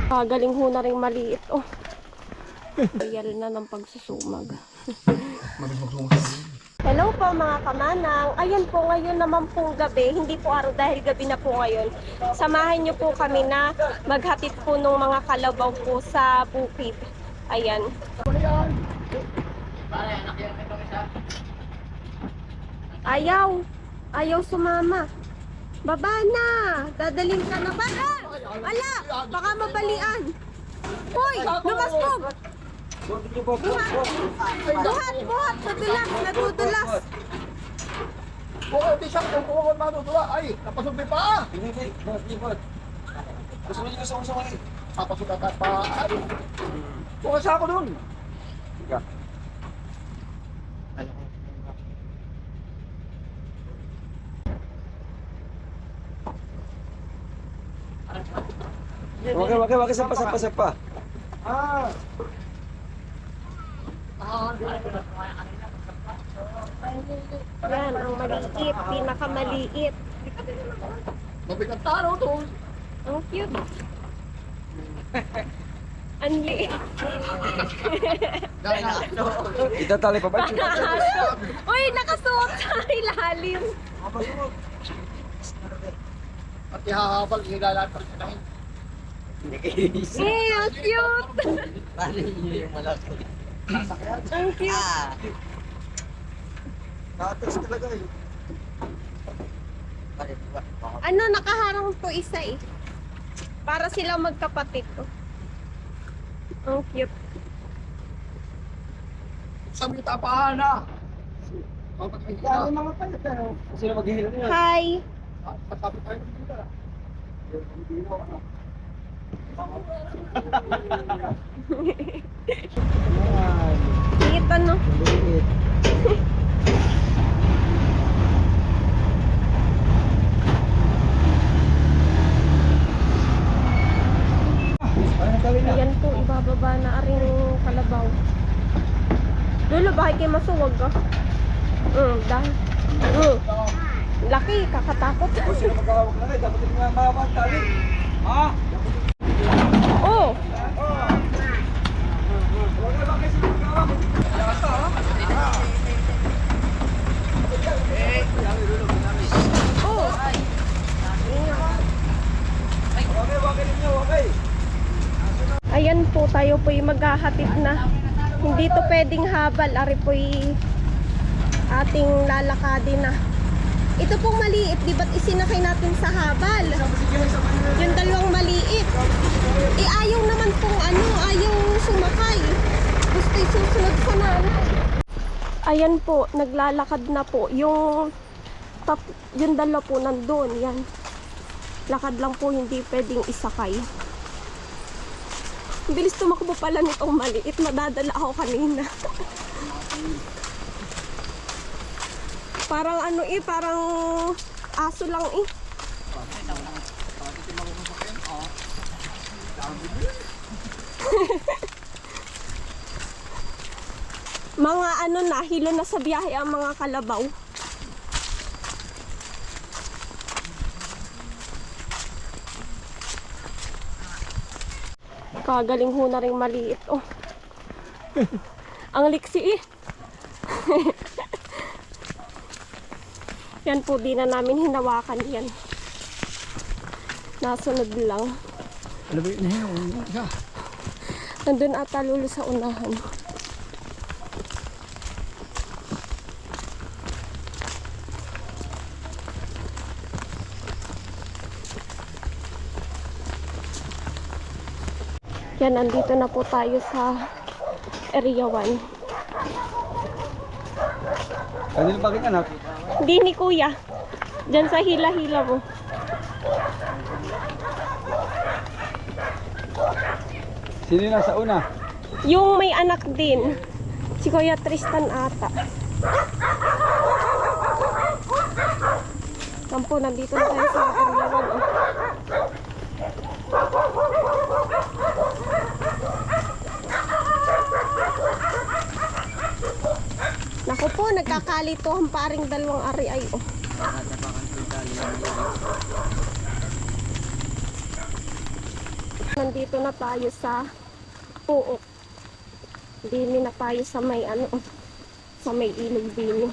Galing ho na rin maliit. Oh. Real na ng pagsusumag. Hello po mga kamanang. Ayan po, ngayon naman pong gabi. Hindi po araw dahil gabi na po ngayon. Samahan niyo po kami na maghatid po ng mga kalabaw po sa bukid. Ayan. Ayaw. Ayaw sumama. Baba na. Dadalhin ka na ba? Ala, baka mabalian. Hoy, lumasbog. Buhat. Nadulas. Di siya kung matutula. Ay, napasok may paa. Gusto mo sa mga papasok at paa. Ay, bukas ako dun. Sige. Wag sapa. Ah. Yan, ang maliit. Pinakamaliit. Mabigat taro to. Ang cute. Ang liit. Itatali pa ba? Uy, nakasuot sa ilalim. At ihahabal, ilalat pa rin. Ang cute. Yung malaki. Ang cute. Natas talaga eh. Ano, nakaharang to isa eh. Para sila magkapatid to. Ang cute. Sabi tapahan na. Ano mga pala? Sino maghihilo niya? Hi. Pasapit tayo dito. Liit ano? Ayan po, ibababa na aring kalabaw. Lolo, bakit kayo masuwag ka? Dahil. Laki, kakatakot. O sino magkawag na rin? Dapat yung mga mabantali. Ha? Oh! Huwag na lang kasi magkawag. Oh! Ayan po, tayo po yung maghahatid na. Hindi to pwedeng habal. Ari po yung ating lalakadin na. Ito pong maliit, di ba't isinakay natin sa habal? Yung dalawang maliit. Ayaw naman pong ayaw sumakay. Gusto susunod sa nanay. Ayan po, naglalakad na po. Yung dalawa po nandun, yan. Lakad lang po, hindi pwedeng isakay. Bilis tumakbo pala nitong maliit. Madadala ako kanina. Parang parang aso lang eh. Mga hilo na sa biyahe ang mga kalabaw. Kagaling ho na rin maliit oh. Ang liksi eh. Yan po, di na namin hinawakan yan. Nasunod lang. Labit na yun. Nandun ata lulo sa unahan. Yan, nandito na po tayo sa Area 1. Kanino bakit anak? Hindi ni kuya. Diyan sa hila-hila mo. Sino yung nasa una? Yung may anak din. Si Kuya Tristan ata. Yan po, nandito na tayo sa Area 1. Oh. Naku po, nagkakalito ang paring dalawang ari ay oh. Nandito na tayo sa Puok. Dili na tayo sa may sa may ilog din.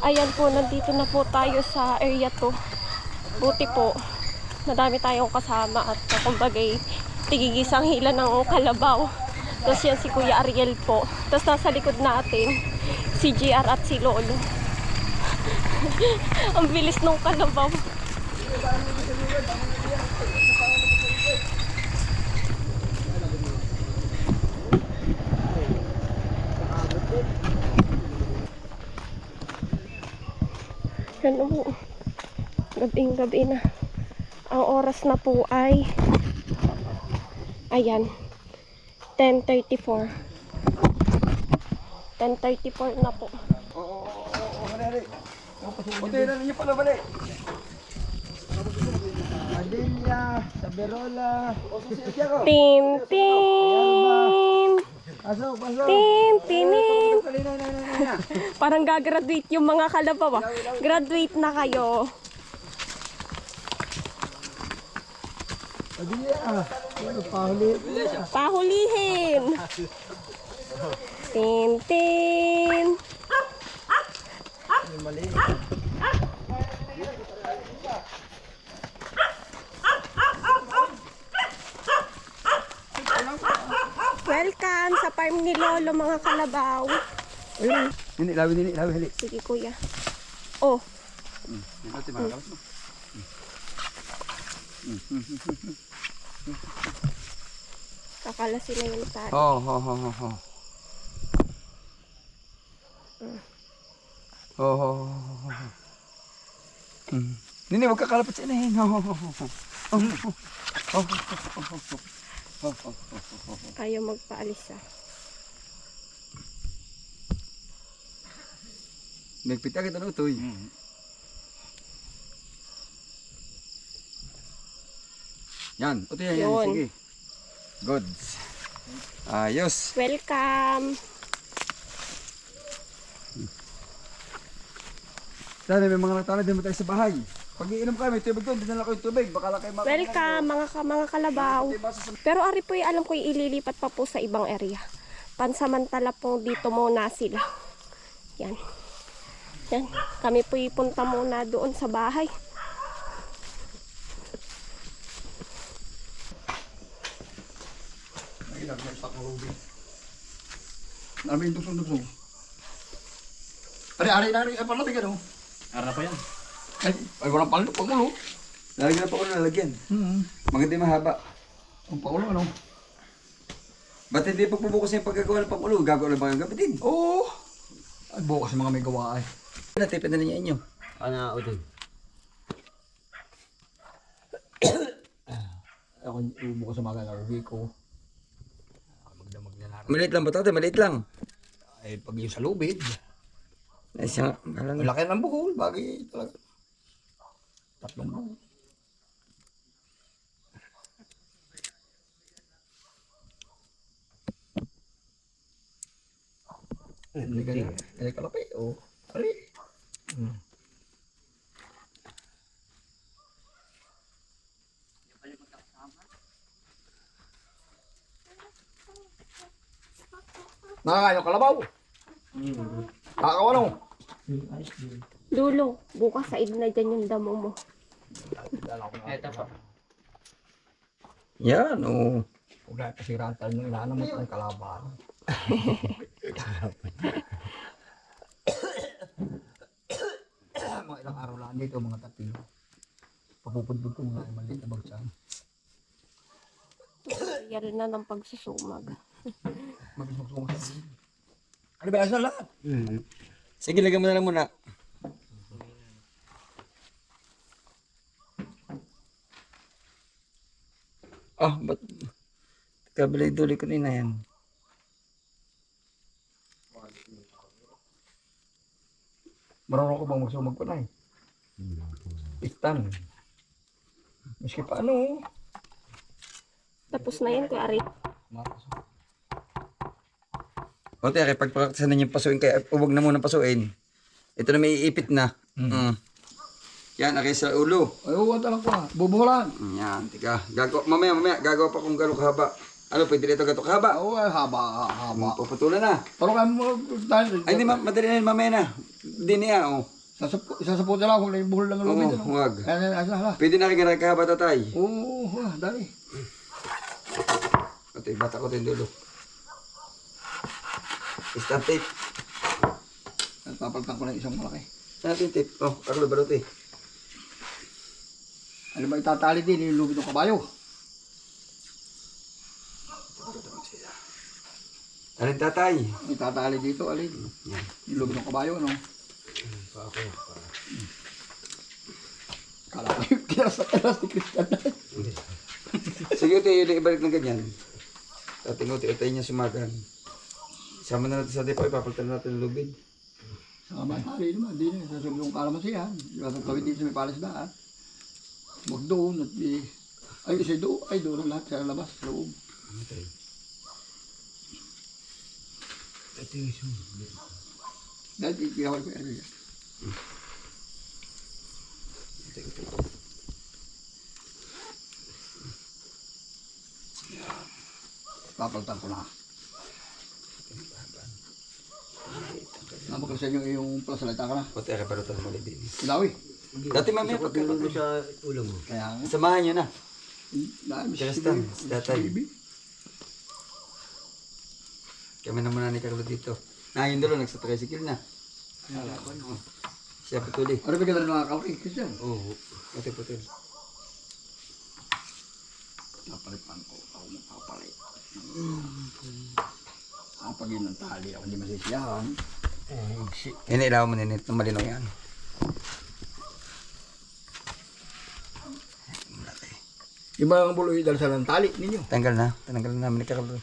Ayan po, nandito na po tayo sa area to. Buti po, madami tayong kasama at kumbagay tigigisang hila ng kalabaw. Tapos yan si Kuya Ariel po. Tapos nasa likod natin, si GR at si Lolo. Ang bilis ng kalabaw. Yan po. Gabing-gabi na. Ang oras na po ay ayan 10:34. 10:34 na po. Oo, hali. Buti na ninyo pala balik. Adilya, Saberola. Tim tim. Pasok, pasok. Tim tinim. Na. Parang gagraduate yung mga kalabaw. Graduate na kayo. Adilya. Ano pahuli? Pahulihin. Tim tim. Mali. Welcome sa farm ni Lolo mga kalabaw. Nini, lawi, hali. Sige kuya. Oh, Yan natin mga kalas mo. kakalasin na yun tayo. Ho. Nini, huwag kakalapat sa inahin. Ayaw magpaalis ah. Nagpita kita na ito eh. Yan, ito yan. Yun. Sige. Goods. Ayos. Welcome. Sana may mga natala din mo tayo sa bahay. Pag iinom kayo, may tubig doon. Dinala ko yung tubig. Baka lang kayo Welcome mga kalabaw. Pero ari po alam ko ililipat pa po sa ibang area. Pansamantala po dito muna sila. Yan. Yan. Kami po ipunta muna doon sa bahay. Namin yung duksong. Ari, palapig ano? Ara pa yan. Ay, walang paldo, pangulo. Lalagyan na pa ulo, lalagyan. Maganda yung mahaba. Ang paulo ano? Ba't hindi pagpubukas yung pagkagawa ng pangulo? Gagawa lang ba yung gabi din? Oo. Ay, bukas mga may gawa ay. Natipid na niya inyo. Ana, Udin. Ako bukas sa mga nauwi ko. Magdamag na natin. Maliit lang ba ito? Maliit lang. Ay, pag yung sa lubid. Ay, siya, alam Ang laki ng buhol. Bagay talaga. Tatlong buhol. Hindi ka na. Hindi ka lapi. O. Ali. Nakakain kalabaw. Nakakawan Dulo, bukas sa na dyan yung damo mo. Ito pa. yan, oo. Huwag na kasiraan tayo ng inanamot ng kalaban. Mga ilang araw lang dito, mga taping. Papupudbud ko mga maliit na bagsan. Yari na ng pagsusumag. Magsusunod sa ano ba yan lahat? Sige, lagyan mo na lang muna. Ah, ba't? Kabili-duli ko din na yan. Marunong ko bang magsumag pa na Istan. Maski pa ano. Tapos na yan, Kuya Ari. O tere, pagpraktisan na yung pasuin, kaya huwag na muna pasuin. Ito na may iipit na. Yan, akay sa ulo. Ay, uwata lang ko bubuhulan. Yan, tika. Mamaya, gagawa pa kung gano'ng kahaba. Ano, pwede rin ito gato kahaba? Oo, ay, haba. Puputulan na. Pero kaya mo, Ay, di, madali na yun, mamaya na. Di niya, oh. Isasaputi lang kung buhol lang ang Oo, lubid. huwag. Hala. Pwede na rin kahaba, tatay. Oo, dali. Ito, bata ko ito yung dulo. Start tape. Papalitan ko na isang malaki. Saan natin tape? Oh, Carlo, balot eh. Ano ba itatali din, yung lubid ng kabayo? Alin, tatay? Itatali dito, alin? Yung lubid ng kabayo, ano? Kala ko yung kiras ni Christian na. Sige, ito yun, ibalik ng ganyan. Tating-uti, ito niya sumagan. Sama na natin sa depo, ipapalitan natin ng lubid. Sama tali naman, di na. Sasabi yung kalamansi yan. Yung tawid dito sa may palasdaan. Huwag doon at ay isa doon. Ay doon ang lahat sa labas, sa loob. Ito yung isang. Dahil ikawal ko yan. Papalitan ko na. Napakal sa inyo yung plasalita ka na. O, tere, balutan mo ulit din. Ilawi. Dati mamaya Pagkilo mo sa ulo mo. Kaya nga. Samahan nyo na. Christian, Tatay. Kami na muna ni Carlo dito. Yung dulo, nagsa-tricycle na. Siya putuli. Ano ba ganda ng mga kawin, Christian? Oo, puti-puti. Napalitan ko. Ako magpapalit. Ang pag yun ng tali, ako hindi masisiyahan. Inilaw mo ninit ng malinaw yan. Yung mga buloy dahil sa ng tali ninyo. Tanggal na namin ni Carlo.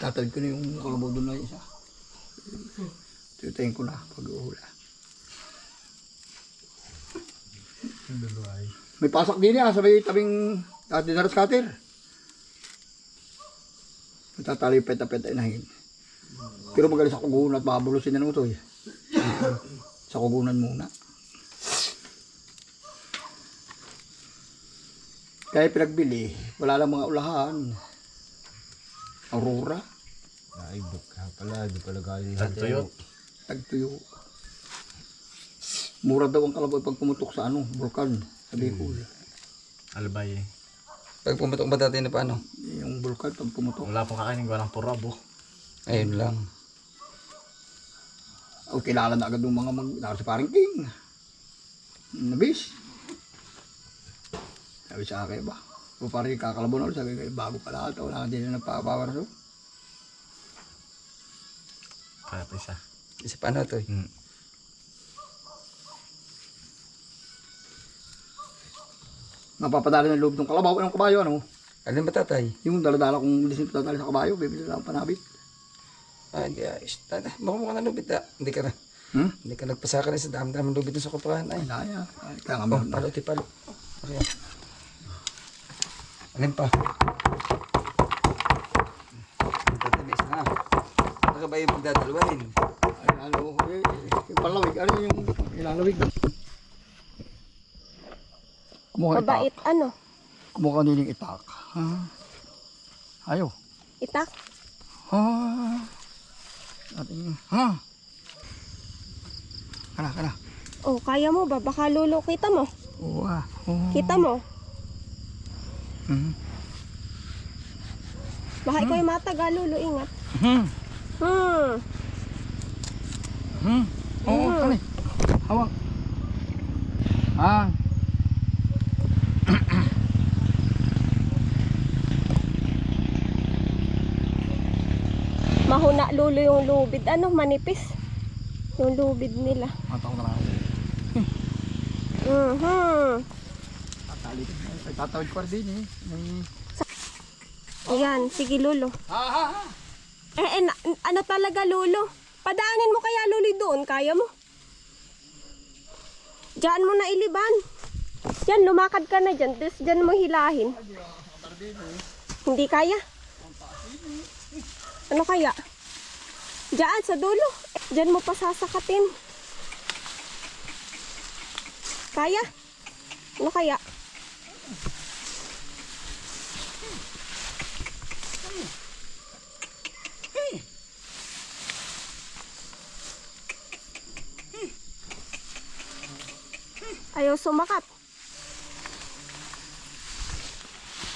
Tatad ko na yung kalabaw doon na isa. Tutayin ko na pag-uhula. May pasak din niya sa may tabing dinaras cutter. Tatali yung peta-peta inahin. Pero magaling sa kugunan at babulusin na naman ito. Sa kugunan muna. Kaya pinagbili, wala lang mga ulahan. Aurora. Ay, baka pala. Di pala galing natin. Tagtuyo. Mura daw ang kalabaw pag pumutok sa bulkan. Sa Bicol. Albay eh. Pag pumutok ba dati na paano? Yung bulkan pag pumutok. Wala pong kakainin ko ng purabo. Ayun lang. O kilala na agad ng mga si Paring King. Nabis. Sabi sa akin ba? O parang kakalabaw na ulit. Sabi ko, bago pala ito. Wala ka din na nagpapawar so. Kaya pa isa. Isa paano ito eh? Mapapadali ng loob ng kalabaw. Anong kabayo ano? Alin ba tatay? Yung daladala kong lisin patadali sa kabayo. Bibili lang panabit. Ah, hindi ayos. Tatay, baka mo ka na lubid ah. Hindi ka na. Hindi ka nagpasaka na sa dami-dami lubid na sa kuprahan ay. Naya. Kaya nga Oh, meron na. palo. Okay. Alin pa? Tatay, may isa na. Baka ba yung pagdadalawahin? Ay, lalo. Yung palawig. Ano yung ilalawig? Kumuha itak. Mabait, ano? Kumuha niling itak. Ha? Ayaw. Itak? Ha? Ating, ha? Kana. Oh, kaya mo ba? Baka lulo kita mo. Oo ah. Oo. Kita mo. Baka ikaw yung mataga, lulo, ingat. Oo, kani. Hawak. Ah. Mahuna lulo yung lubid. Ano, manipis. Yung lubid nila. Mataw na lang. Tatali. Ay, tatawid ko rin eh. May... Ayan, sige lulo. Ha. Ano talaga, Lolo? Padaanin mo kaya, Lolo, doon. Kaya mo? Diyan mo na iliban. Diyan, lumakad ka na dyan. Diyan mo hilahin. Hindi kaya? Ano kaya? Diyan, sa dulo. Diyan mo pa sasakatin. Kaya? Ano kaya? Ayaw sumakat.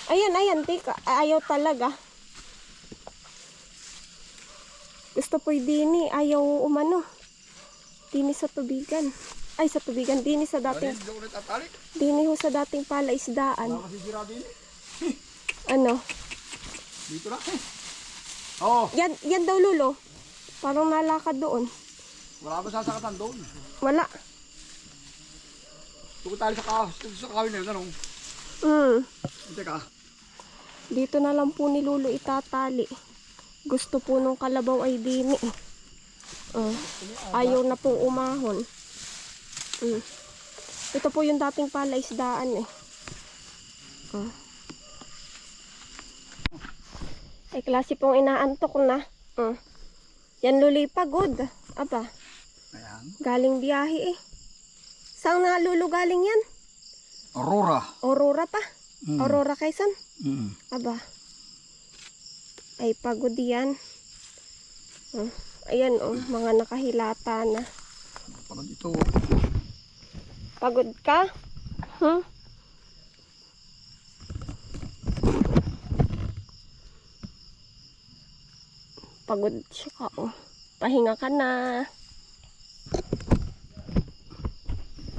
Ayan, tika. Ayaw talaga. Gusto po'y dini. Ayaw umano. Dini sa tubigan. Ay, sa tubigan. Dini sa dating... Dini ho sa dating palaisdaan. Wala masisira din. Ano? Dito na. Oo. Yan daw, Lulo. Parang nalakad doon. Wala ba sasakatan doon? Wala. Tukot tayo sa kawin na yun, anong? Teka. Dito na lang po ni Lulo itatali. Gusto po nung kalabaw ay dini. Ayaw na pong umahon. Ito po yung dating palaisdaan eh. Ay, klase pong inaantok na. Yan, Lulo, pagod. Aba, Ayan. galing biyahe eh. Saan nga, Lulo, galing yan? Aurora. Aurora pa. Aurora, Quezon. Mm. Aba. Ay, pagod yan. Ayan, mga nakahilata na. Pagod ito. Pagod ka? Pagod siya ka, Pahinga ka na.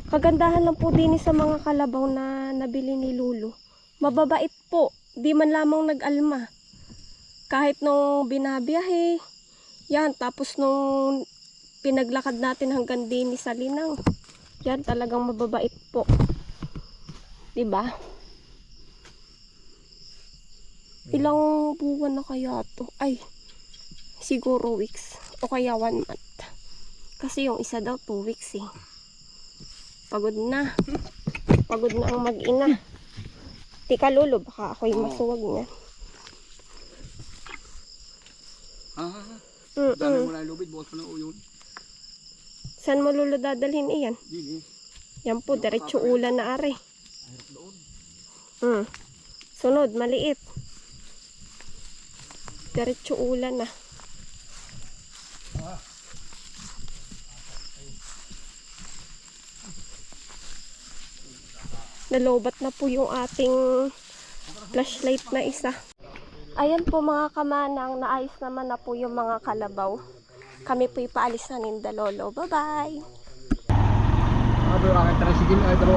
Kagandahan lang po din sa mga kalabaw na nabili ni Lulo. Mababait po. Di man lamang nag-alma. Kahit nung binabiyahe. Yan, tapos nung pinaglakad natin hanggang din sa Linang. Yan, talagang mababait po. Diba? Ilang buwan na kaya to? Ay, siguro weeks. O kaya 1 month. Kasi yung isa daw 2 weeks eh. Pagod na. Pagod na ang mag-ina. Tika, Lolo, baka ako'y masuwag niya. Dami mo na yung lubid, bukas mo na yun. Saan mo, Lolo, dadalhin iyan? Dini. Yan po, diretso ulan na are. Sunod, maliit. Diretso ulan na. Nalobat na po yung ating flashlight na isa. Ayan po mga kamanang, naayos naman na po yung mga kalabaw. Kami po ipaalis na ni Lolo. Bye-bye! Ano, aking tricycle ay dalawa.